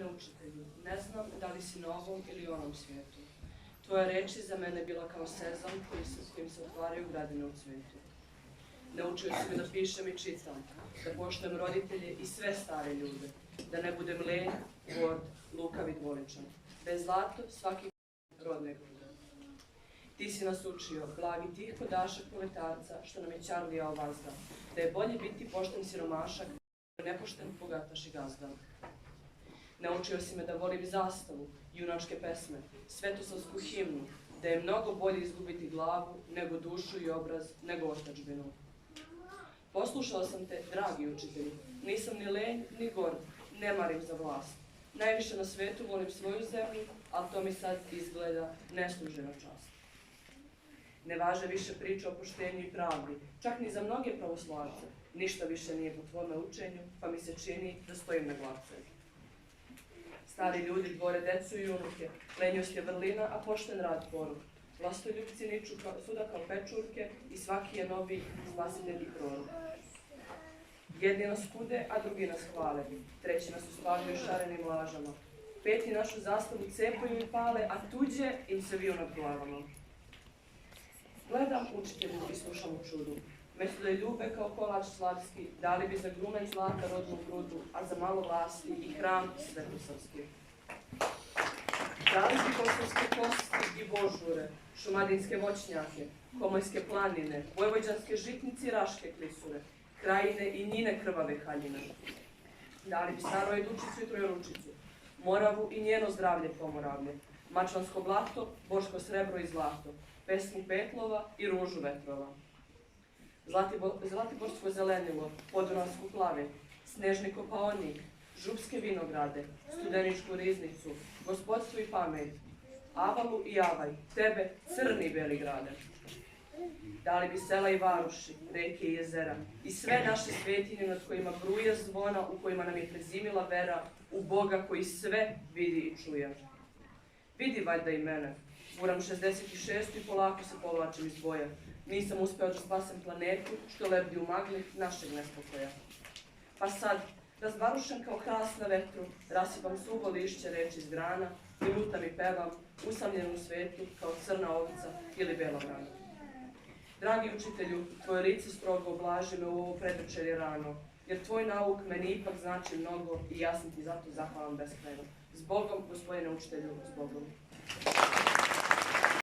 Učitelju, ne znam da li si na ovom ili onom svijetu. Tvoja reč je za mene bila kao sezam kojim se otvaraju gradine u cvijetu. Naučio si me da pišem i čitam, da poštujem roditelje i sve stare ljude, da ne budem lenj, gord, lukav i dvoličan, da je zlato svaki rodne grude. Ti si nas učio, blagi tih kodašak poletarca, što nam je čarlijao vazda, da je bolje biti pošten siromašak, nepošten bogataš i gazda. Naučio si me da volim zastavu, junačke pesme, svetosavsku himnu, da je mnogo bolje izgubiti glavu, nego dušu i obraz, nego otadžbinu. Poslušao sam te, dragi učitelji, nisam ni lenj, ni gord, ne marim za vlast. Najviše na svetu volim svoju zemlju, ali to mi sad izgleda neslužena čast. Ne važe više priče o poštenju i pravdi, čak ni za mnoge pravoslavce. Ništa više nije po tvome učenju, pa mi se čini da stojim na glavce. Stari ljudi dvore decu i unuke, lenjost je vrlina, a pošten rad poruk. Vlastoljupci niču svuda kao pečurke i svaki je novi spasitelj i prorok. Jedni nas kude, a drugi nas hvale, treći nas uspavljaju šarenim lažama. Peti našu zastavu cepaju i pale, a tuđe im se viju nad glavama. Gledam učitelju i slušam u čudu. Mesto da je ljube kao kolač slavski, dali bi za gruna i zlata rodnu grudu, a za malo vlasti i hram svetosavski. Dali bi kosovske kosti i božure, šumadinske voćnjake, komojske planine, vojvođanske žitnice i raške klisure, krajine i njine krvave haljine. Dali bi staroj dučicu i trojoručicu, Moravu i njeno zdravlje pomoravlje, mačvansko blato, boško srebro i zlato, pesmu petlova i ružu vetrova. Zlatiborsko zelenilo, podunavsku klaven, snežni kopaonik, župske vinograde, studeničku riznicu, gospodstvo i pamet, avalu i avaj, tebe, crni beli grade. Dali bi sela i varuši, reke i jezera, i sve naše svetinje nad kojima bruje zvona, u kojima nam je prezimila vera, u Boga koji sve vidi i čuje. Vidi valjda i mene, buram 66 i polako se povlačim iz boja. Nisam uspeo da spasem planetu, što lebdi u magli našeg nespokoja. Pa sad, razvarušen kao hrast na vetru, rasipam suvo lišće reči iz grana i lutam i pevam, usamljen u svetu kao crna ovica ili bela vrana. Dragi učitelju, tvoje lice strogo oblaži me u ovo predvečerje rano, jer tvoj nauk meni ipak znači mnogo i ja sam ti zato zahvalan beskrajno. S Bogom, gospodine učitelju, s Bogom.